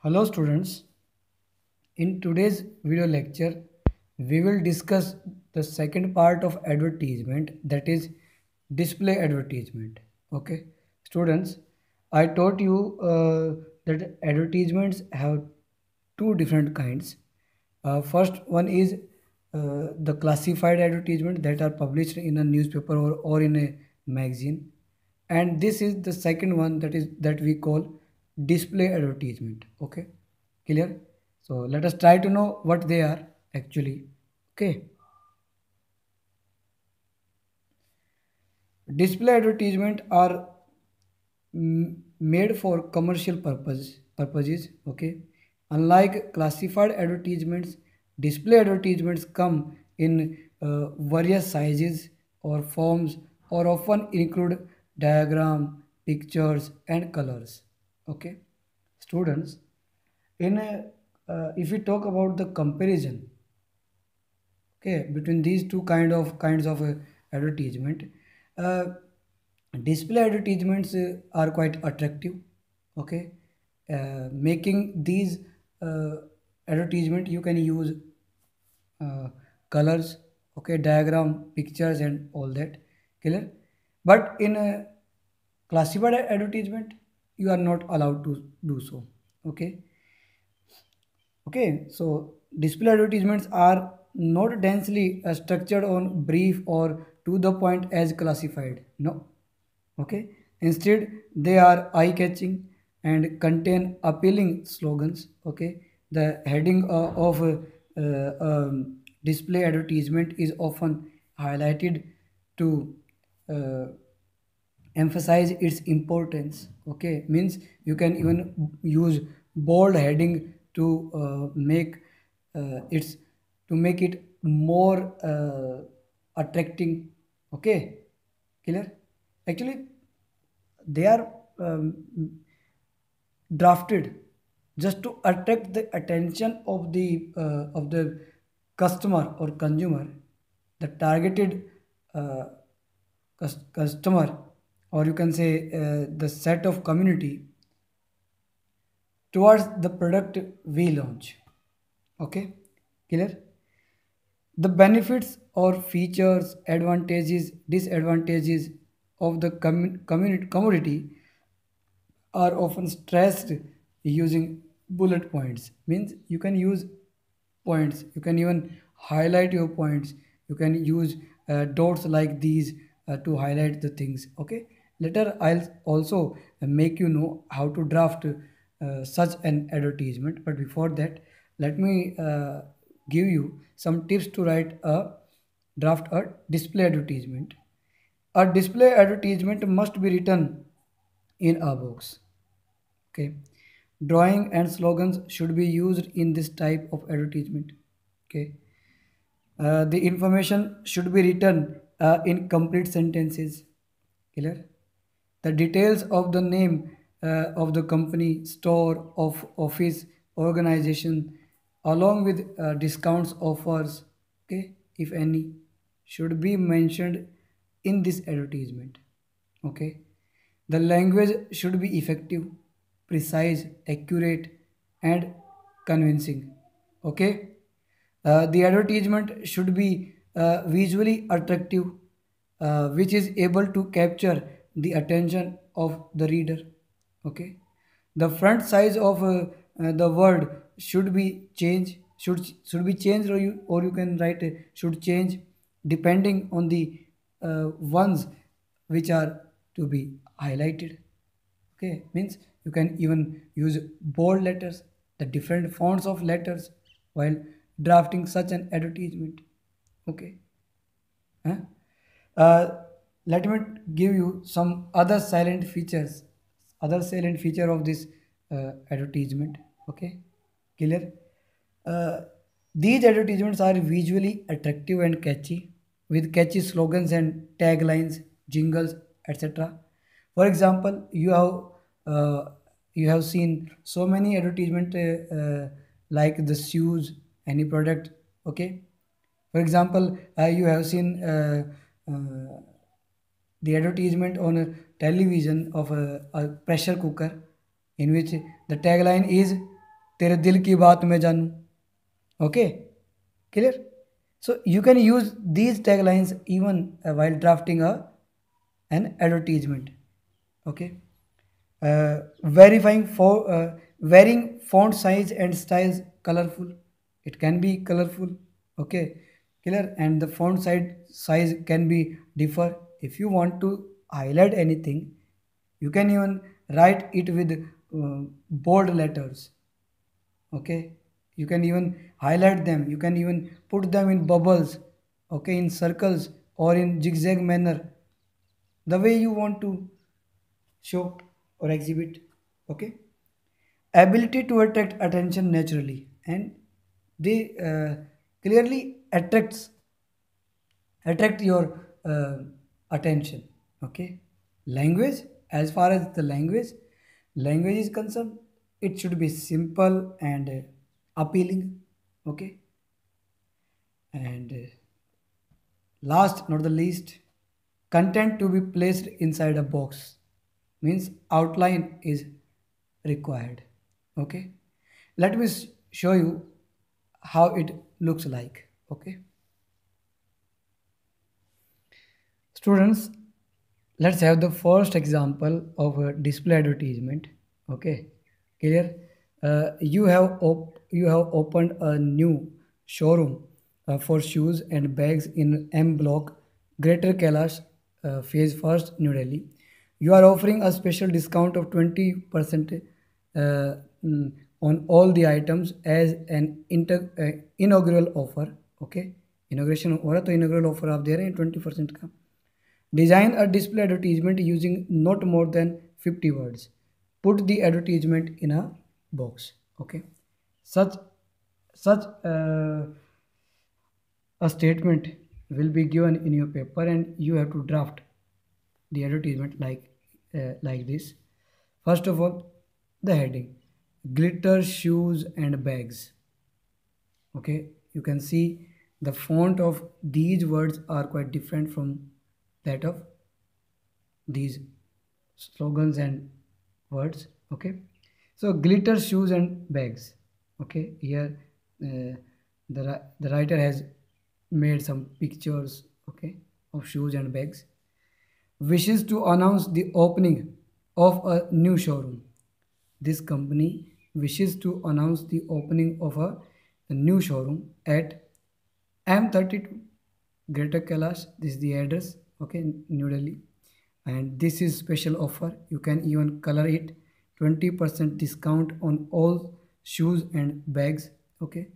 Hello students, in today's video lecture we will discuss the second part of advertisement, that is display advertisement. Okay students, I taught you that advertisements have two different kinds. First one is the classified advertisement that are published in a newspaper or in a magazine, and this is the second one that we call display advertisement. Okay, clear? So let us try to know what they are actually. Okay, display advertisement are made for commercial purposes. Okay, unlike classified advertisements, display advertisements come in various sizes or forms, or often include diagram, pictures and colors. Okay students, in if we talk about the comparison, okay, between these two kinds of advertisement, uh, display advertisements are quite attractive. Okay, making these uh, advertisement you can use uh, colors, okay, diagram, pictures and all that. Clear? But in a classified advertisement you are not allowed to do so. Okay, okay, so display advertisements are not densely structured on brief or to the point as classified. No. Okay. Instead, they are eye-catching and contain appealing slogans. Okay. The heading of display advertisement is often highlighted to uh, emphasize its importance. Okay, means you can even use bold heading to its to make it more attracting. Okay, clear? Actually they are um, drafted just to attract the attention of the customer or consumer, the targeted uh, customer, or you can say the set of community towards the product we launch. Okay, clear? The benefits or features, advantages, disadvantages of the community commodity are often stressed using bullet points. Means you can use points, you can even highlight your points, you can use dots like these to highlight the things. Okay, later I'll also make you know how to draft such an advertisement, but before that let me give you some tips to write a draft a display advertisement. A display advertisement must be written in a box. Okay, drawing and slogans should be used in this type of advertisement. Okay, the information should be written in complete sentences. Clear? The details of the name of the company, store, of office, organization, along with discounts, offers, okay, if any, should be mentioned in this advertisement. Okay, the language should be effective, precise, accurate and convincing. Okay, the advertisement should be visually attractive, which is able to capture the attention of the reader. Okay, the front size of the word should be changed, should be changed, or you can write should change depending on the ones which are to be highlighted. Okay, means you can even use bold letters, the different fonts of letters while drafting such an advertisement. Okay, huh? uh, let me give you some other silent feature of this advertisement. Okay, clear? uh, these advertisements are visually attractive and catchy, with catchy slogans and taglines, jingles, etc. For example, uh, you have seen so many advertisement like the shoes, any product. Okay, for example, you have seen the advertisement on a television of a pressure cooker, in which the tagline is तेरे दिल की बात मैं जानूं. Okay, clear? So you can use these taglines even while drafting an advertisement. Okay. Verifying for varying font size and styles, colorful. It can be colorful. Okay, clear. And the font size can be differ. If you want to highlight anything, you can even write it with bold letters. Okay, you can even highlight them, you can even put them in bubbles, okay, in circles or in zigzag manner, the way you want to show or exhibit. Okay, ability to attract attention naturally, and they clearly attract your attention. Okay, language, as far as the language is concerned, it should be simple and appealing. Okay, and last not the least, content to be placed inside a box, means outline is required. Okay, let me show you how it looks like. Okay, students, let's have the first example of a display advertisement. Okay, clear. You have opened a new showroom for shoes and bags in M Block, Greater Kailash, Phase First, New Delhi. You are offering a special discount of 20% on all the items as an inaugural offer. Okay, inauguration हो रहा तो inaugural offer आप दे रहे हैं 20% का. Design a display advertisement using not more than 50 words. Put the advertisement in a box. Okay. Such such a statement will be given in your paper, and you have to draft the advertisement like this. First of all, the heading: glitter shoes and bags. Okay, you can see the font of these words are quite different from that of these slogans and words. Okay, so glitter shoes and bags. Okay, here the writer has made some pictures, okay, of shoes and bags. Wishes to announce the opening of a new showroom. This company wishes to announce the opening of a new showroom at M32 Greater Kailash. This is the address. Okay, New Delhi. And this is special offer. You can even color it. 20% discount on all shoes and bags. Okay,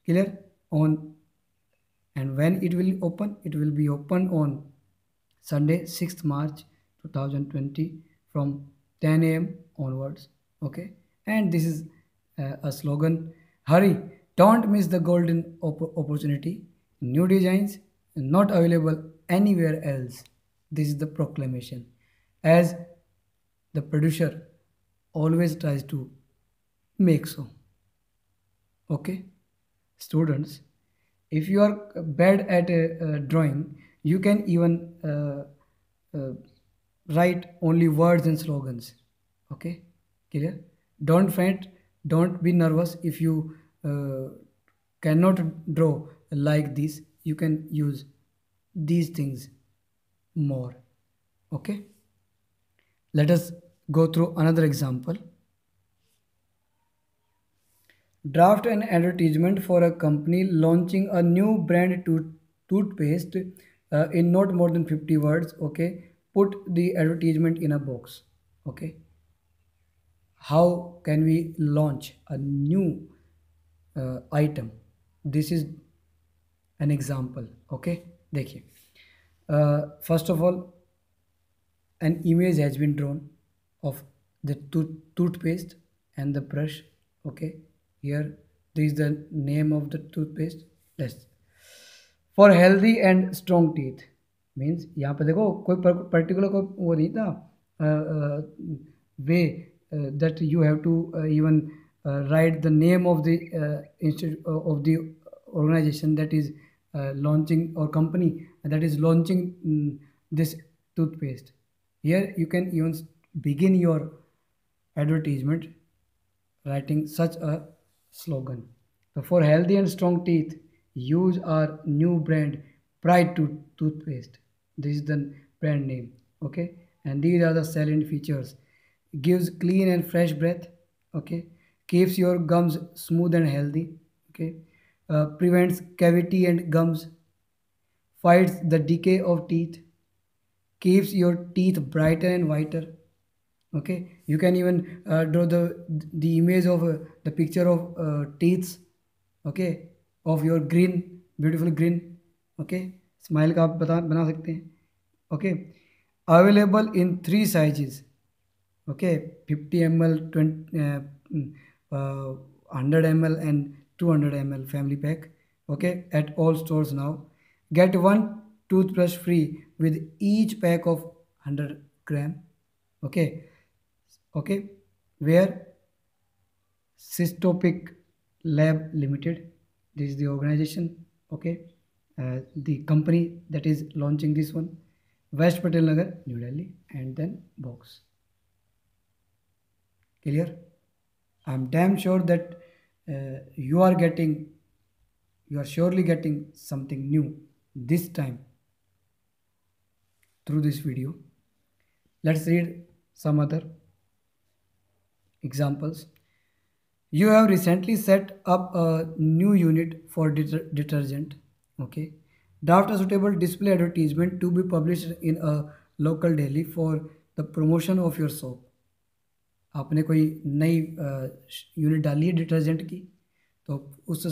clear. On, and when it will be open on Sunday 6th March 2020 from 10 a.m. onwards. Okay, and this is a slogan: hurry, don't miss the golden opportunity. New designs not available anywhere else. This is the proclamation, as the producer always tries to make so. Okay, students, if you are bad at drawing, you can even uh, write only words and slogans. Okay, clear. Don't faint, don't be nervous. If you cannot draw like this, you can use these things more. Okay, let us go through another example. Draft an advertisement for a company launching a new brand toothpaste in not more than 50 words. Okay, put the advertisement in a box. Okay, how can we launch a new item? This is an example. Okay, देखिए, first of all, an image has been drawn of the toothpaste and the brush. Okay, here this is the name of the toothpaste. Let's, for healthy and strong teeth, means यहाँ पे देखो कोई particular कोई वो नहीं था वे that you have to even write the name of the institute of the organization that is launching, or company that is launching this toothpaste. Here you can even begin your advertisement writing such a slogan. So for healthy and strong teeth, use our new brand Pride toothpaste. This is the brand name. Okay, and these are the salient features. Gives clean and fresh breath. Okay, keeps your gums smooth and healthy. Okay, prevents cavity and gums, fights the decay of teeth, keeps your teeth brighter and whiter. Okay, you can even draw the image of the picture of teeth. Okay, of your green, beautiful green. Okay, smile का आप बना सकते हैं. Okay, available in three sizes. Okay, 50 ml, 20 100 ml and 200 ml family pack. Okay, at all stores now. Get one toothbrush free with each pack of 100 gram. Okay, okay, where Cystopic Lab Limited, this is the organization. Okay, the company that is launching this one, West Patel Nagar, New Delhi, and then box. Clear? I'm damn sure that you are surely getting something new this time through this video. Let's read some other examples. You have recently set up a new unit for detergent. Okay. Draft a suitable display advertisement to be published in a local daily for the promotion of your soap. आपने कोई नई unit डाली है detergent की, तो उस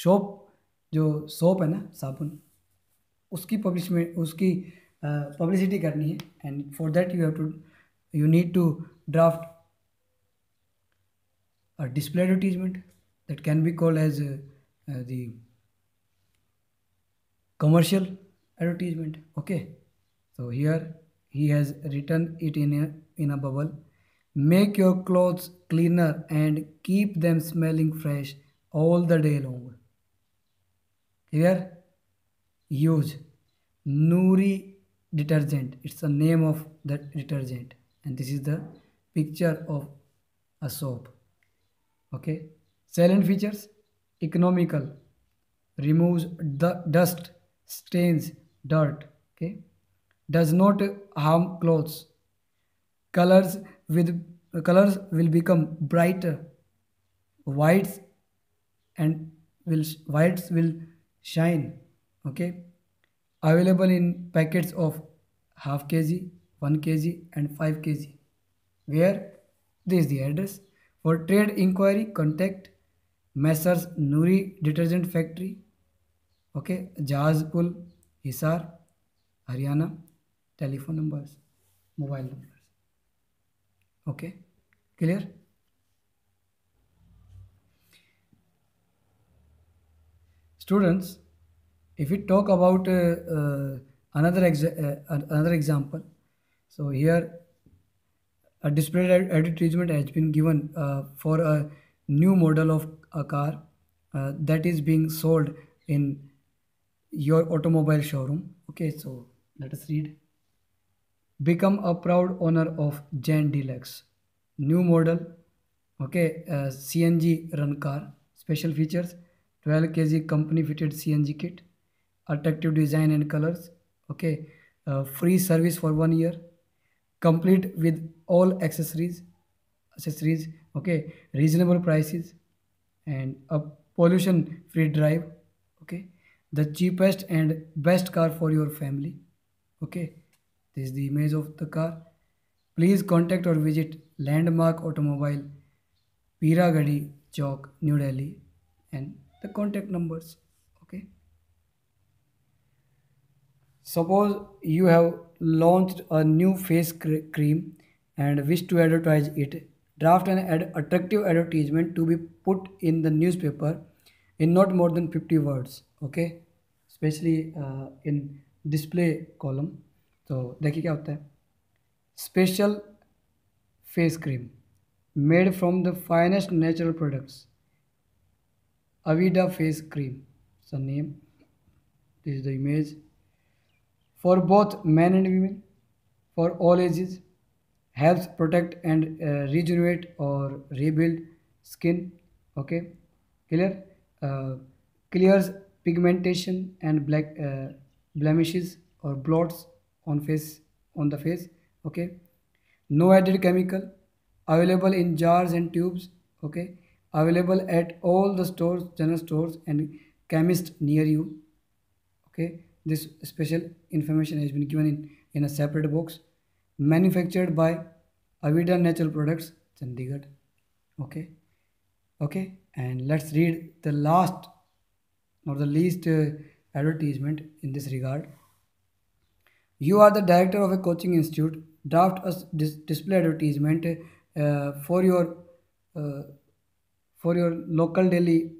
shop जो soap है ना, साबुन, उसकी पब्लिसिटी करनी है. And for that you need to draft a display advertisement that can be called as the commercial advertisement. Okay, so here he has written it in a bubble. Make your clothes cleaner and keep them smelling fresh all the day long. Here, use Noori detergent. It's the name of that detergent, and this is the picture of a soap. Okay, salient features: economical, removes the dust, stains, dirt. Okay, does not harm clothes. Colors with colors will become brighter. Whites whites will shine. Okay, available in packets of half kg, 1 kg, and 5 kg. Where? This is the address. For trade inquiry, contact Messrs. Noori Detergent Factory. Okay, Jazpur, Hisar, Haryana. Telephone numbers, mobile numbers. Okay, clear? Students, if we talk about another example, so here a display advertisement has been given for a new model of a car that is being sold in your automobile showroom. Okay, so let us read. Become a proud owner of Jan Deluxe. New model. Okay, CNG run car. Special features: 12 kg company fitted CNG kit, attractive design and colors. Okay, free service for 1 year, complete with all accessories. Okay, reasonable prices, and a pollution free drive. Okay, the cheapest and best car for your family. Okay, this is the image of the car. Please contact or visit Landmark Automobile, Piragadi Chowk, New Delhi, and the contact numbers. Okay, suppose you have launched a new face cream and wish to advertise it. Draft an attractive advertisement to be put in the newspaper in not more than 50 words. Okay, especially in display column. तो देखिए क्या होता है. Special face cream made from the finest natural products, Aveda face cream. So name, this is the image. For both men and women, for all ages, helps protect and regenerate or rebuild skin. Okay, clear. uh, Clears pigmentation and black blemishes or blots on face, on the face. Okay, no added chemical, available in jars and tubes. Okay, available at all the stores, general stores and chemist near you. Okay, this special information has been given in a separate box. Manufactured by Avida Natural Products, Chandigarh. Okay, okay, and let's read the last or the least advertisement in this regard. You are the director of a coaching institute. Draft a display advertisement uh, for your uh, for your local daily,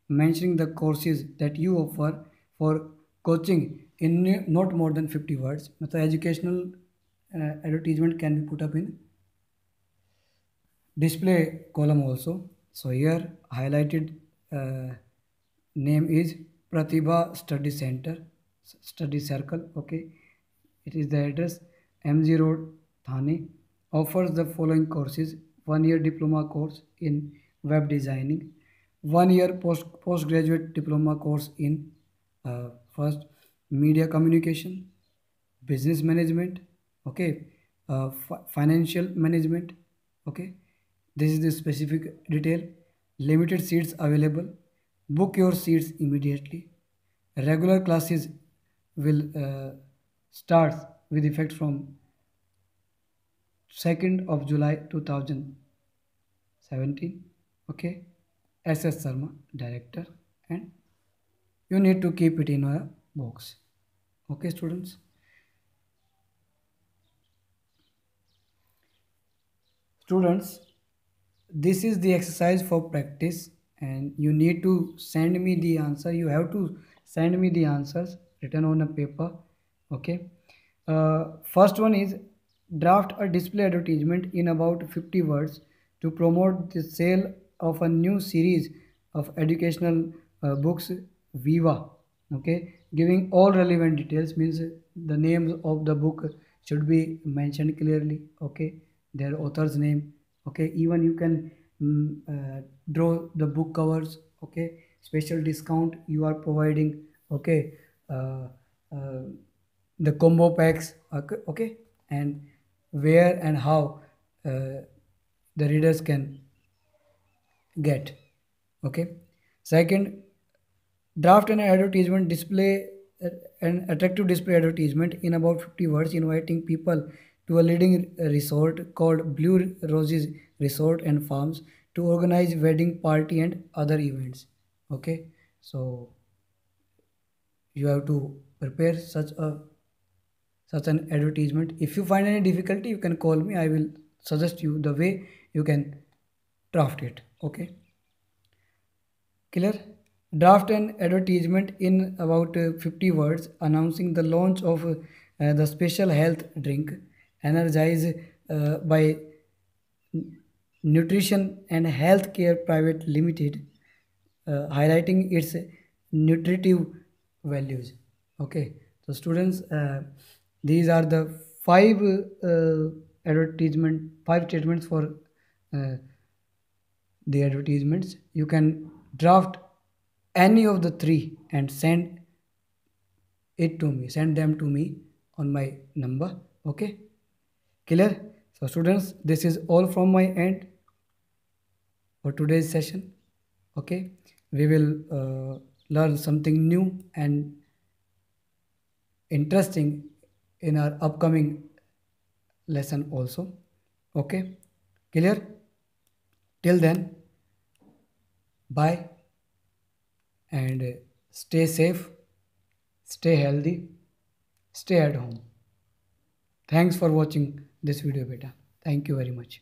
mentioning the courses that you offer for coaching in not more than 50 words. मतलब educational advertisement can be put up in display column also. So here highlighted uh, name is Pratibha Study Center, Study Circle. Okay, it is the address MG Road, Thane. Offers the following courses: 1 year diploma course in web designing, 1 year postgraduate diploma course in first media communication, business management. Okay, financial management. Okay, this is the specific detail. Limited seats available. Book your seats immediately. Regular classes will start with effect from 2nd of July 2017. Okay, SS Sharma, director, and you need to keep it in a box. Okay, students. Students, this is the exercise for practice, and you need to send me the answer. You have to send me the answers written on a paper. Okay, first one is draft a display advertisement in about 50 words to promote the sale of a new series of educational books, Viva. Okay, giving all relevant details, means the names of the book should be mentioned clearly. Okay, their author's name. Okay, even you can draw the book covers. Okay, special discount you are providing. Okay, uh, uh, the combo packs. Okay, okay, and where and how the readers can get. Okay, second, draft an advertisement display, an attractive display advertisement in about 50 words, inviting people to a leading resort called Blue Roses Resort and Farms to organize wedding party and other events. Okay, so you have to prepare such an advertisement. If you find any difficulty, you can call me. I will suggest you the way you can draft it. Okay, clear? Draft an advertisement in about 50 words announcing the launch of the special health drink Energize by Nutrition and Healthcare Private Limited, highlighting its nutritive values. Okay, so students, these are the five statements for uh, the advertisements. You can draft any of the three and send them to me on my number. Okay, clear? So students, this is all from my end for today's session. Okay, we will learn something new and interesting in our upcoming lesson also. Okay, clear? Till then, bye, and stay safe, stay healthy, stay at home. Thanks for watching this video, beta. Thank you very much.